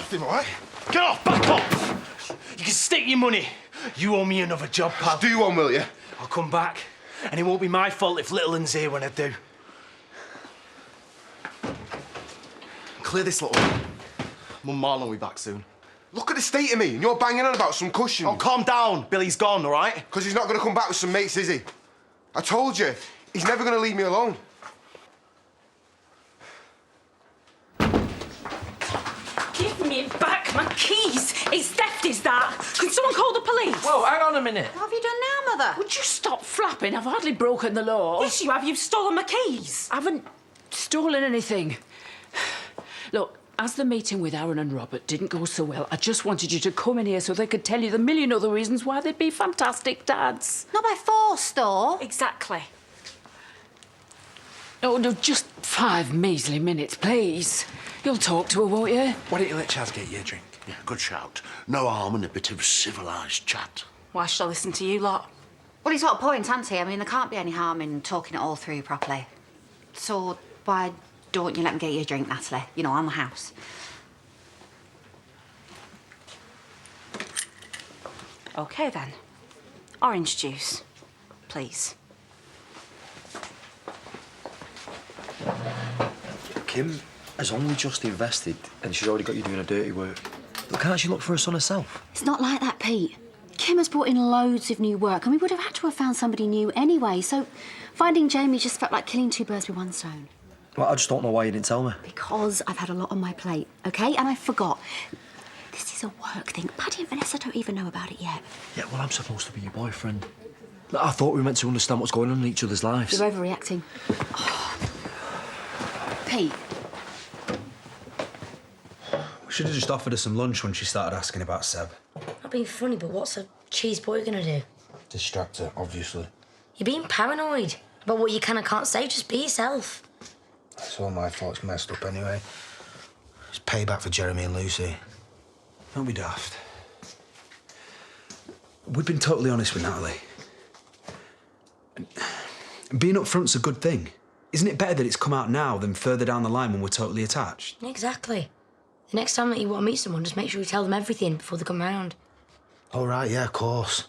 off him, all right? Get off! Back off! You can stick your money. You owe me another job, pal. Do one, will you? I'll come back, and it won't be my fault if Little Un's here when I do. Clear this little one. Mum Marlon will be back soon. Look at the state of me, and you're banging on about some cushion. Oh, calm down. Billy's gone, all right? Because he's not going to come back with some mates, is he? I told you, he's never going to leave me alone. Give me back my keys. It's theft, is that? Can someone call the police? Whoa, hang on a minute. What have you done now, Mother? Would you stop flapping? I've hardly broken the law. Yes, you have. You've stolen my keys. I haven't stolen anything. Look, as the meeting with Aaron and Robert didn't go so well, I just wanted you to come in here so they could tell you the million other reasons why they'd be fantastic dads. Not by force, though. Exactly. Oh, no, just 5 measly minutes, please. You'll talk to her, won't you? Why don't you let Chaz get you a drink? Yeah, good shout. No harm in a bit of civilised chat. Why should I listen to you lot? Well, he's got a point, hasn't he? I mean, there can't be any harm in talking it all through properly. So why don't you let me get you a drink, Natalie? You know, on the house. OK, then. Orange juice, please. Kim has only just invested and she's already got you doing her dirty work. But can't she look for her son herself? It's not like that, Pete. Kim has brought in loads of new work and we would have had to have found somebody new anyway, so finding Jamie just felt like killing 2 birds with 1 stone. Well, I just don't know why you didn't tell me. Because I've had a lot on my plate, OK? And I forgot. This is a work thing. Paddy and Vanessa don't even know about it yet. Yeah, well, I'm supposed to be your boyfriend. I thought we were meant to understand what's going on in each other's lives. You're overreacting. Oh. Pete. We should have just offered her some lunch when she started asking about Seb. Not being funny, but what's a cheese boy gonna do? Distract her, obviously. You're being paranoid about what you can and can't say. Just be yourself. It's all my fault. It's messed up anyway. It's payback for Jeremy and Lucy. Don't be daft. We've been totally honest with Natalie. And being upfront's a good thing. Isn't it better that it's come out now than further down the line when we're totally attached? Exactly. The next time that you want to meet someone, just make sure you tell them everything before they come round. All right, yeah, of course.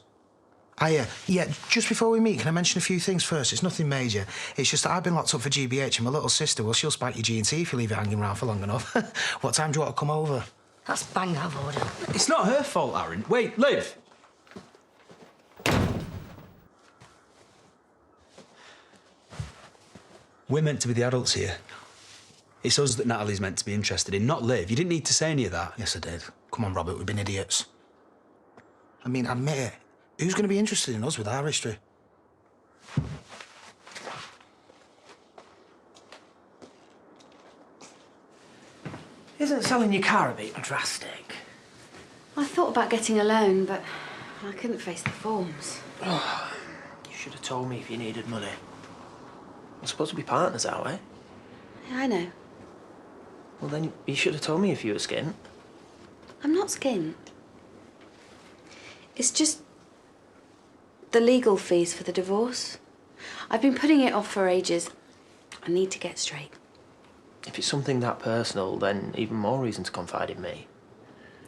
Yeah, just before we meet, can I mention a few things first? It's nothing major. It's just that I've been locked up for GBH and my little sister, well, she'll spike your G&T if you leave it hanging around for long enough. What time do you want to come over? That's bang out of order. It's not her fault, Aaron. Wait, Liv! We're meant to be the adults here. It's us that Natalie's meant to be interested in, not Liv. You didn't need to say any of that. Yes, I did. Come on, Robert, we've been idiots. I mean, admit it. Who's going to be interested in us with our history? Isn't selling your car a bit drastic? I thought about getting a loan, but I couldn't face the forms. Oh, you should have told me if you needed money. We're supposed to be partners, aren't we? Yeah, I know. Well, then you should have told me if you were skint. I'm not skint. It's just the legal fees for the divorce. I've been putting it off for ages. I need to get straight. If it's something that personal, then even more reason to confide in me.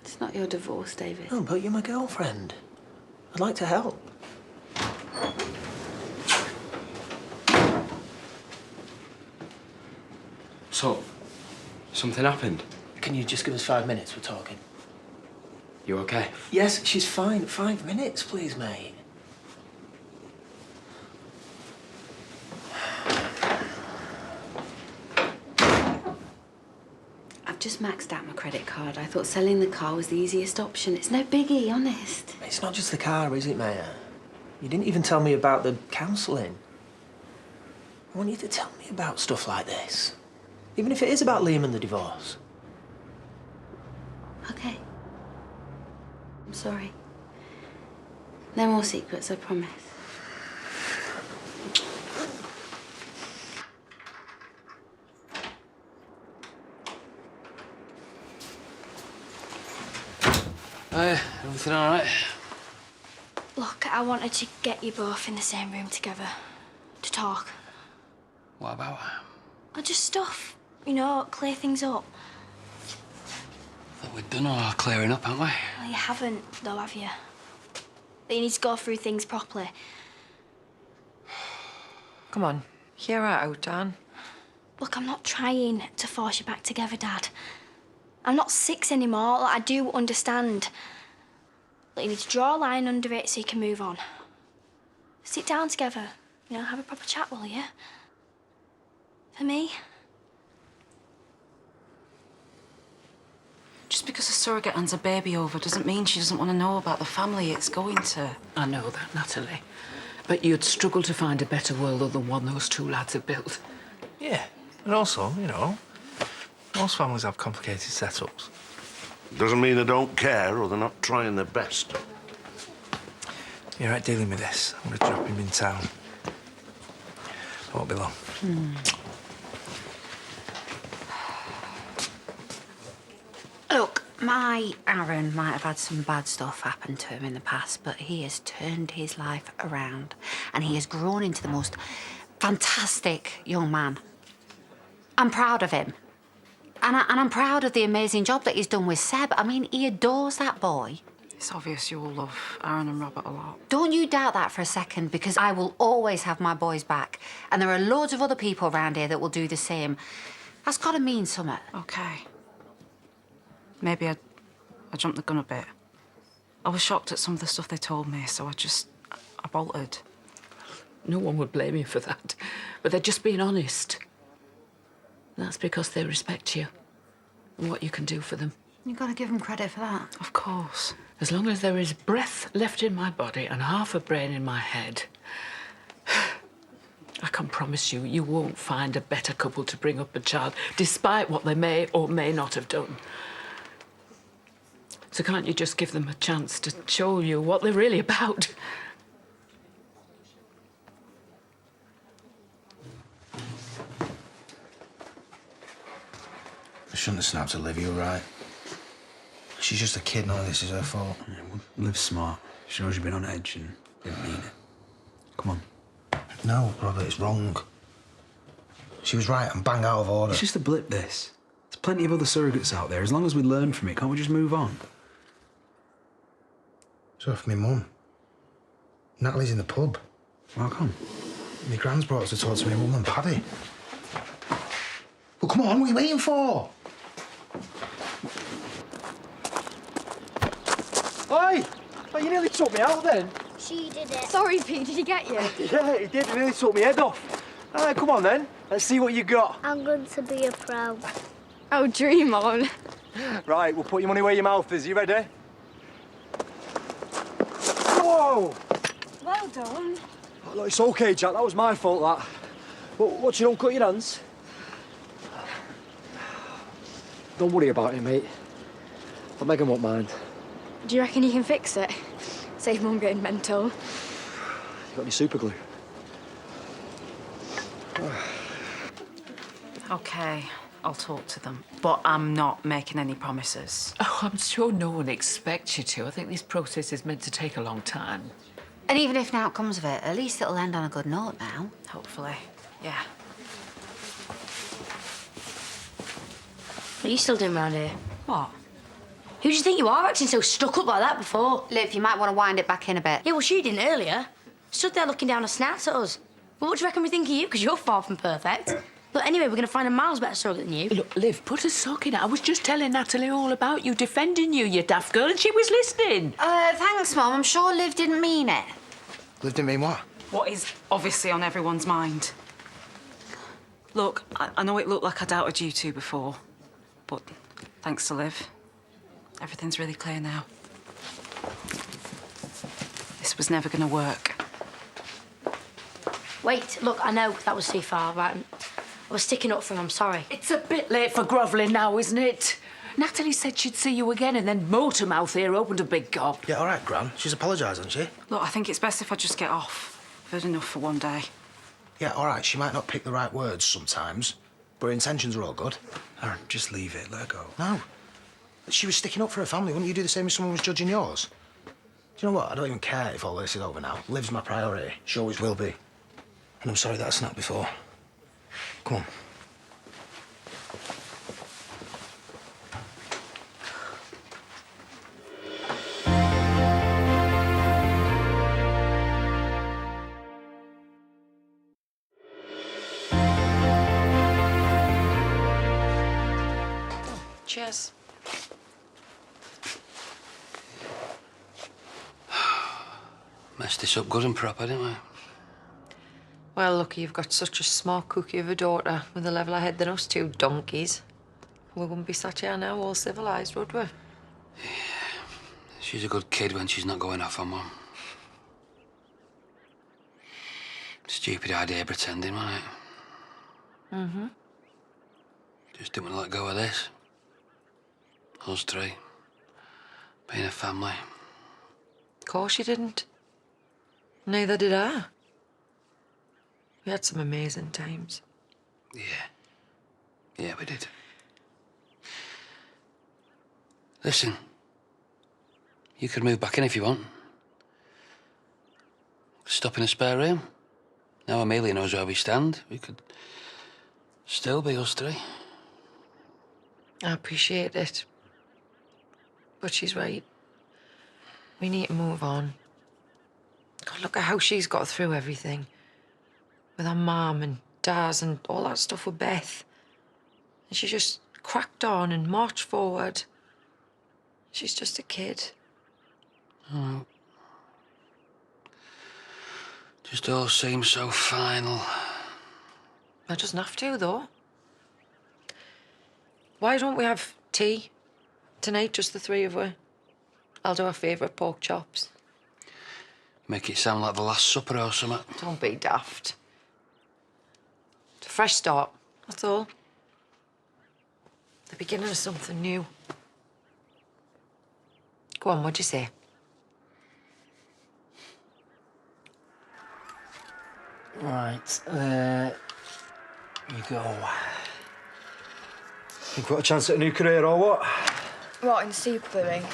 It's not your divorce, David. No, but you're my girlfriend. I'd like to help. So, something happened? Can you just give us 5 minutes? We're talking. You okay? Yes, she's fine. 5 minutes, please, mate. I've just maxed out my credit card. I thought selling the car was the easiest option. It's no biggie, honest. It's not just the car, is it, Maya? You didn't even tell me about the counselling. I want you to tell me about stuff like this. Even if it is about Liam and the divorce. Okay. I'm sorry. No more secrets, I promise. Everything all right? Look, I wanted to get you both in the same room together to talk. What about? Just stuff, you know, clear things up. Thought we'd done all our clearing up, haven't we? Well, you haven't, though, have you? That you need to go through things properly. Come on, hear her out, Dan. Look, I'm not trying to force you back together, Dad. I'm not 6 anymore. Like, I do understand. Like, you need to draw a line under it so you can move on. Sit down together, you know, have a proper chat, will you? For me? Just because a surrogate hands a baby over doesn't mean she doesn't want to know about the family it's going to. I know that, Natalie. But you'd struggle to find a better world than the one those 2 lads have built. Yeah, and also, you know, most families have complicated setups. Doesn't mean they don't care or they're not trying their best. You're right dealing with this. I'm going to drop him in town. I won't be long. Look, my Aaron might have had some bad stuff happen to him in the past, but he has turned his life around and he has grown into the most fantastic young man. I'm proud of him. And I'm proud of the amazing job that he's done with Seb. I mean, he adores that boy. It's obvious you all love Aaron and Robert a lot. Don't you doubt that for a second, because I will always have my boys back. And there are loads of other people around here that will do the same. That's got to mean something. OK. Maybe I jumped the gun a bit. I was shocked at some of the stuff they told me, so I bolted. No one would blame you for that. But they're just being honest. That's because they respect you and what you can do for them. You've got to give them credit for that. Of course. As long as there is breath left in my body and half a brain in my head, I can promise you, you won't find a better couple to bring up a child, despite what they may or may not have done. So can't you just give them a chance to show you what they're really about? I shouldn't have snapped at Liv, you're right. She's just a kid, none of this is her fault. Yeah, well, Liv's smart. She knows you've been on edge and didn't mean it. Come on. No, Robert, it's wrong. She was right, I'm bang out of order. It's just a blip, this. There's plenty of other surrogates out there. As long as we learn from it, can't we just move on? So for me mum. Natalie's in the pub. How come? My gran's brought us to talk to my mum and Paddy. Well, come on, what are you waiting for? Oi! Oh, you nearly took me out then. She did it. Sorry, Pete, did he get you? Yeah, he did. He nearly took me head off. All right, come on then. Let's see what you got. I'm going to be a pro. Oh, dream on. Right, we'll put your money where your mouth is. You ready? Whoa! Well done. Oh, look, it's okay, Jack. That was my fault, that. But watch you don't cut your hands. Don't worry about it, mate. But Megan won't mind. Do you reckon you can fix it? Save Mum getting mental. You got any super glue? OK, I'll talk to them. But I'm not making any promises. Oh, I'm sure no one expects you to. I think this process is meant to take a long time. And even if now it comes of it, at least it'll end on a good note now. Hopefully, yeah. What are you still doing round here? What? Who do you think you are, acting so stuck up like that before? Liv, you might want to wind it back in a bit. Yeah, well, she didn't earlier. Stood there looking down her snouts at us. Well, what do you reckon we think of you? Because you're far from perfect. But anyway, we're going to find a miles better surrogate than you. Look, Liv, put a sock in it. I was just telling Natalie all about you, defending you, you daft girl, and she was listening. Thanks, Mum. I'm sure Liv didn't mean it. Liv didn't mean what? What is obviously on everyone's mind. Look, I know it looked like I doubted you two before, but thanks to Liv, everything's really clear now. This was never going to work. Wait, look, I know that was too far, right? I was sticking up for him, I'm sorry. It's a bit late for grovelling now, isn't it? Natalie said she'd see you again, and then Motormouth here opened a big gob. Yeah, all right, Gran. She's apologised, hasn't she? Look, I think it's best if I just get off. I've had enough for one day. Yeah, all right. She might not pick the right words sometimes, but her intentions are all good. Aaron, just leave it. Let her go. No. She was sticking up for her family. Wouldn't you do the same if someone was judging yours? Do you know what? I don't even care if all this is over now. Liv's my priority. She always will be. And I'm sorry that I snapped before. Come on. Cheers. Messed this up good and proper, didn't we? Well, lucky you've got such a smart cookie of a daughter with a leveler head than us two donkeys. We wouldn't be sat here now all civilised, would we? She's a good kid when she's not going off on one. Stupid idea pretending, wasn't it? Mm-hmm. Just didn't want to let go of this. Us three. Being a family. Of course you didn't. Neither did I. We had some amazing times. Yeah. Yeah, we did. Listen. You could move back in if you want. Stop in a spare room. Now Amelia knows where we stand. We could still be us three. I appreciate it. But she's right. We need to move on. God, look at how she's got through everything. With her mum and Daz and all that stuff with Beth. And she just cracked on and marched forward. She's just a kid. Oh. Just all seems so final. It doesn't have to, though. Why don't we have tea tonight, just the three of us? I'll do our favourite pork chops. Make it sound like the Last Supper or something. Don't be daft. It's a fresh start, that's all. The beginning of something new. Go on, what'd you say? Right, there you go. Think what a chance at a new career or what? What, in soup brewing?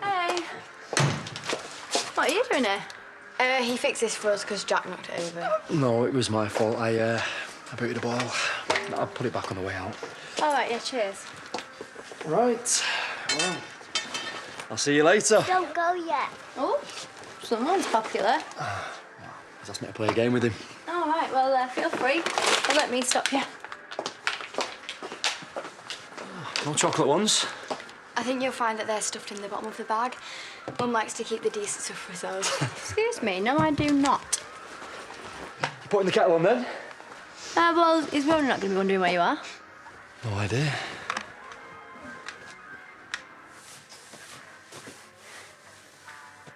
Hey. What are you doing here? He fixed this for us because Jack knocked it over. No, it was my fault. I booted the ball. I'll put it back on the way out. All right, yeah, cheers. Right. Well, I'll see you later. Don't go yet. Oh, someone's popular. He's asked me to play a game with him. All right, well, feel free. Don't let me stop you. No chocolate ones. I think you'll find that they're stuffed in the bottom of the bag. Mum likes to keep the decent stuff for herself. Excuse me, no, I do not. You putting the kettle on then? Well, he's probably not going to be wondering where you are. No idea.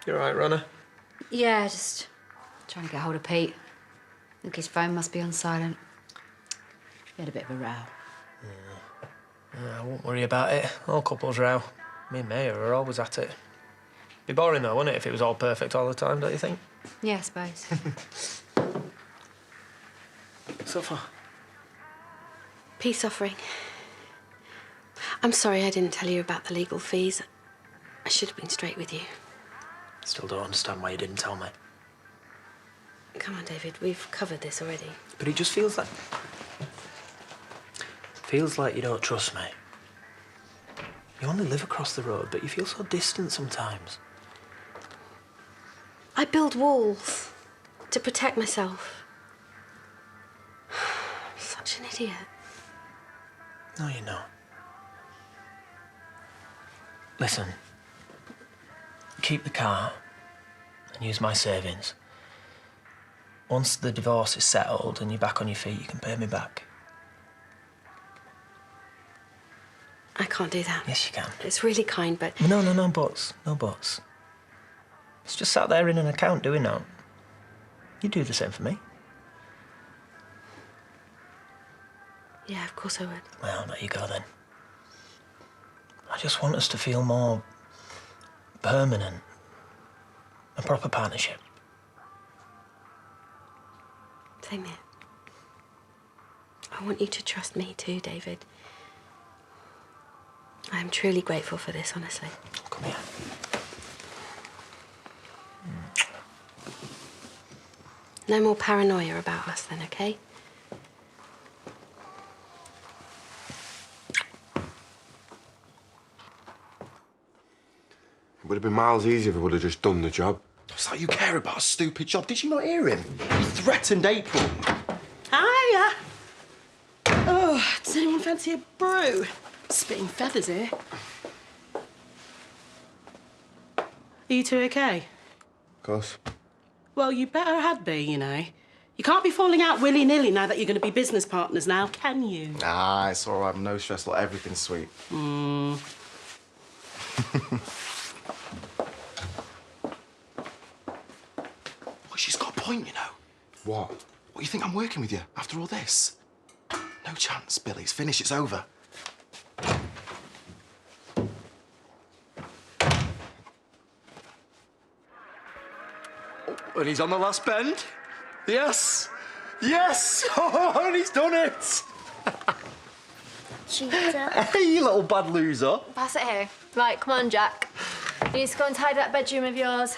You all right, Ronna? Yeah, just trying to get hold of Pete. Look, his phone must be on silent. We had a bit of a row. I won't worry about it. All couples row. Me and Maya are always at it. Be boring though, wouldn't it, if it was all perfect all the time, don't you think? Yeah, I suppose. So far. Peace offering. I'm sorry I didn't tell you about the legal fees. I should have been straight with you. Still don't understand why you didn't tell me. Come on, David, we've covered this already. But it just feels like... Feels like you don't trust me. You only live across the road, but you feel so distant sometimes. I build walls to protect myself. I'm such an idiot. No, you're not. Listen. Keep the car and use my savings. Once the divorce is settled and you're back on your feet, you can pay me back. I can't do that. Yes, you can. It's really kind, but... No buts. No buts. It's just sat there in an account doing that. You do the same for me. Yeah, of course I would. Well, there you go then. I just want us to feel more permanent. A proper partnership. Same here. I want you to trust me too, David. I am truly grateful for this, honestly. Come here. No more paranoia about us then, okay? It would have been miles easier if we would have just done the job. It's like you care about a stupid job. Did you not hear him? He threatened April. Hiya. Oh, does anyone fancy a brew? Spitting feathers here. Are you two okay? Of course. Well, you better had be, you know. You can't be falling out willy-nilly now that you're going to be business partners now, can you? Nah, it's all right. No stress. Look, everything's sweet. Hmm. Well, she's got a point, you know. What? What, you think I'm working with you after all this? No chance, Billy. It's finished. It's over. And he's on the last bend. Yes! Yes! Oh, and he's done it! Cheater. Hey, you little bad loser. Pass it here. Right, come on, Jack. You need to go and tidy that bedroom of yours.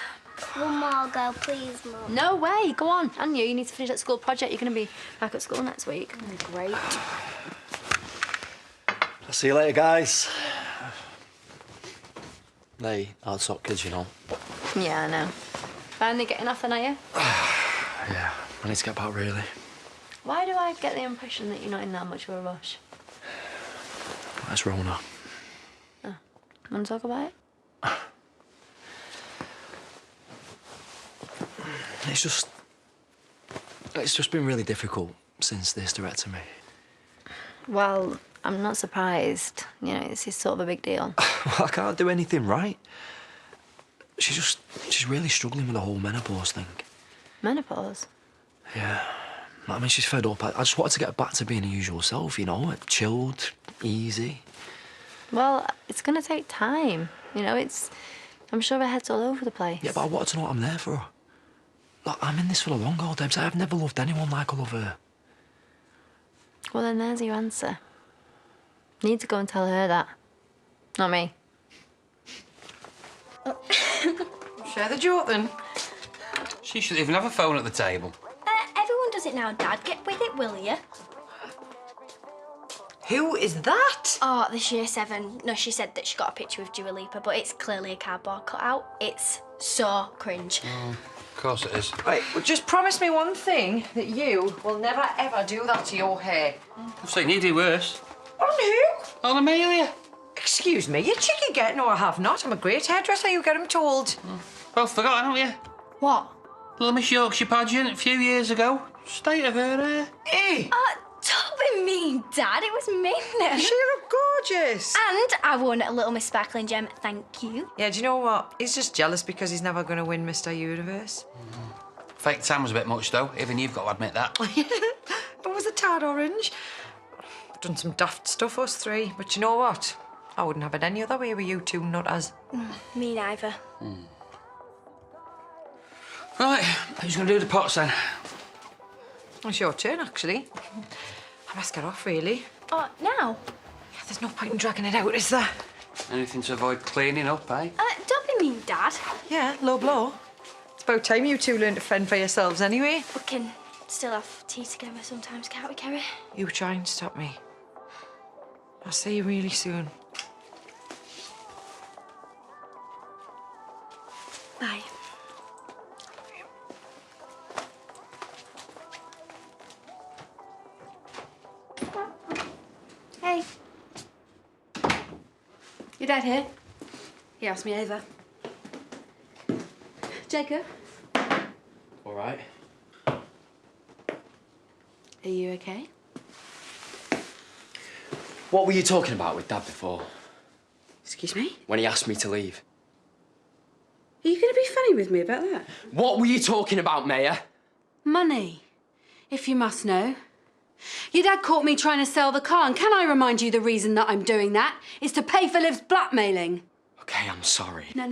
One more go, please, Mum. No way, go on. And you need to finish that school project. You're going to be back at school next week. Great. I'll see you later, guys. They are top kids, you know. Yeah, I know. Finally getting off then, are you? Yeah, I need to get back, really. Why do I get the impression that you're not in that much of a rush? That's Rona. Oh. Want to talk about it? It's just been really difficult since the hysterectomy. Well, I'm not surprised. You know, this is sort of a big deal. I can't do anything right. She's really struggling with the whole menopause thing. Menopause? Yeah. I mean, she's fed up. I just wanted to get back to being her usual self, you know, chilled, easy. Well, it's going to take time. You know, I'm sure her head's all over the place. Yeah, but I wanted to know what I'm there for her. Look, I'm in this for the long haul, Debs. I've never loved anyone like I love her. Well, then there's your answer. You need to go and tell her that. Not me. Share the joke, then. She shouldn't even have a phone at the table. Everyone does it now, Dad. Get with it, will you? Who is that? Oh, this year 7. No, she said that she got a picture with Dua Lipa, but it's clearly a cardboard cutout. It's so cringe. Of course it is. Right, well, just promise me one thing, that you will never, ever do that to your hair. I'm saying you do worse. On who? On Amelia. Excuse me, you cheeky get? No, I have not. I'm a great hairdresser, you get him told. Both forgotten, haven't you? What? Little Miss Yorkshire pageant a few years ago. State of her hair. Hey! Don't be mean, Dad. It was me. She looked gorgeous. And I won a Little Miss Sparkling Gem. Thank you. Yeah, do you know what? He's just jealous because he's never going to win Mr. Universe. Fake tan was a bit much, though. Even you've got to admit that. It was a tad orange. We've done some daft stuff, us three. But you know what? I wouldn't have it any other way with you two nutters. Me neither. Right, who's going to do the pots then? It's your turn, actually. I must get off, really. Oh, now? Yeah, there's no point in dragging it out, is there? Anything to avoid cleaning up, eh? Don't be mean, Dad. Yeah, low blow. It's about time you two learn to fend for yourselves anyway. We can still have tea together sometimes, can't we, Kerry? You try and stop me. I'll see you really soon. Bye. Hey. Your dad here? He asked me over. Jacob? All right. Are you okay? What were you talking about with Dad before? Excuse me? When he asked me to leave? Are you going to be funny with me about that? What were you talking about, Mayor? Money, if you must know. Your dad caught me trying to sell the car, and can I remind you the reason that I'm doing that is to pay for Liv's blackmailing? Okay, I'm sorry. No.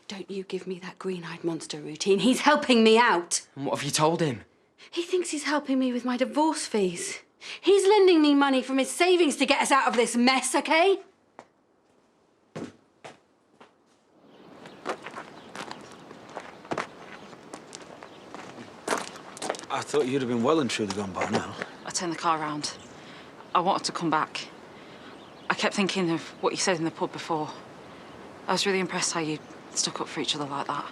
Don't you give me that green-eyed monster routine. He's helping me out. And what have you told him? He thinks he's helping me with my divorce fees. He's lending me money from his savings to get us out of this mess, okay? I thought you'd have been well and truly gone by now. I turned the car around. I wanted to come back. I kept thinking of what you said in the pub before. I was really impressed how you stuck up for each other like that.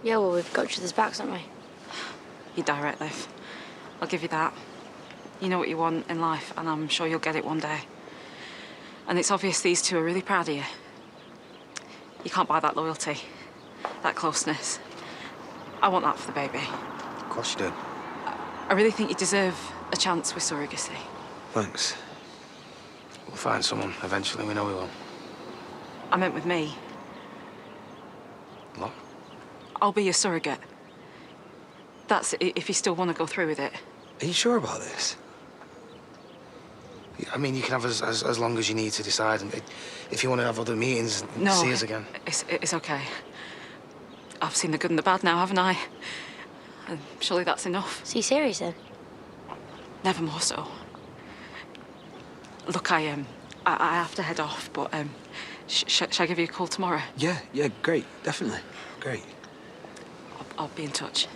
Yeah, well, we've got each other's backs, haven't we? You're direct, Liv. I'll give you that. You know what you want in life, and I'm sure you'll get it one day. And it's obvious these two are really proud of you. You can't buy that loyalty, that closeness. I want that for the baby. Of course you do. I really think you deserve a chance with surrogacy. Thanks. We'll find someone eventually, we know we will. I meant with me. What? I'll be your surrogate. That's if you still want to go through with it. Are you sure about this? I mean, you can have as long as you need to decide, and if you want to have other meetings and No, see us again. It's okay. I've seen the good and the bad now, haven't I? And surely that's enough. So you serious then? Never more so. Look, I have to head off, but shall I give you a call tomorrow? Yeah, great, definitely. Great. I'll be in touch.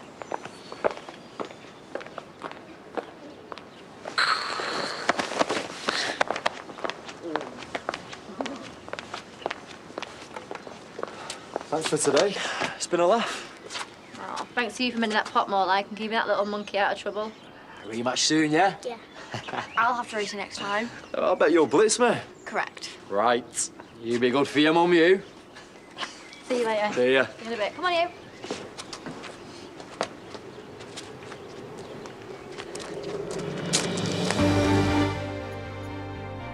Thanks for today. It's been a laugh. Oh, thanks to you for mending that pot more like and keeping that little monkey out of trouble. Rematch soon, yeah? Yeah. I'll have to race you next time. I bet you'll blitz me. Correct. Right. You be good for your mum, you. See you later. See ya. See you in a bit. Come on, you.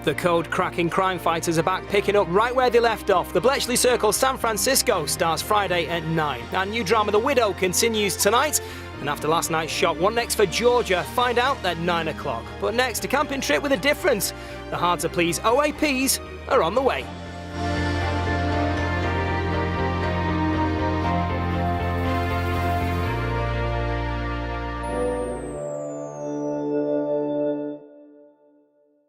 The code-cracking crime fighters are back, picking up right where they left off. The Bletchley Circle San Francisco starts Friday at 9. Our new drama The Widow continues tonight. And after last night's shock, what next for Georgia? Find out at 9 o'clock. But next, a camping trip with a difference. The hard-to-please OAPs are on the way.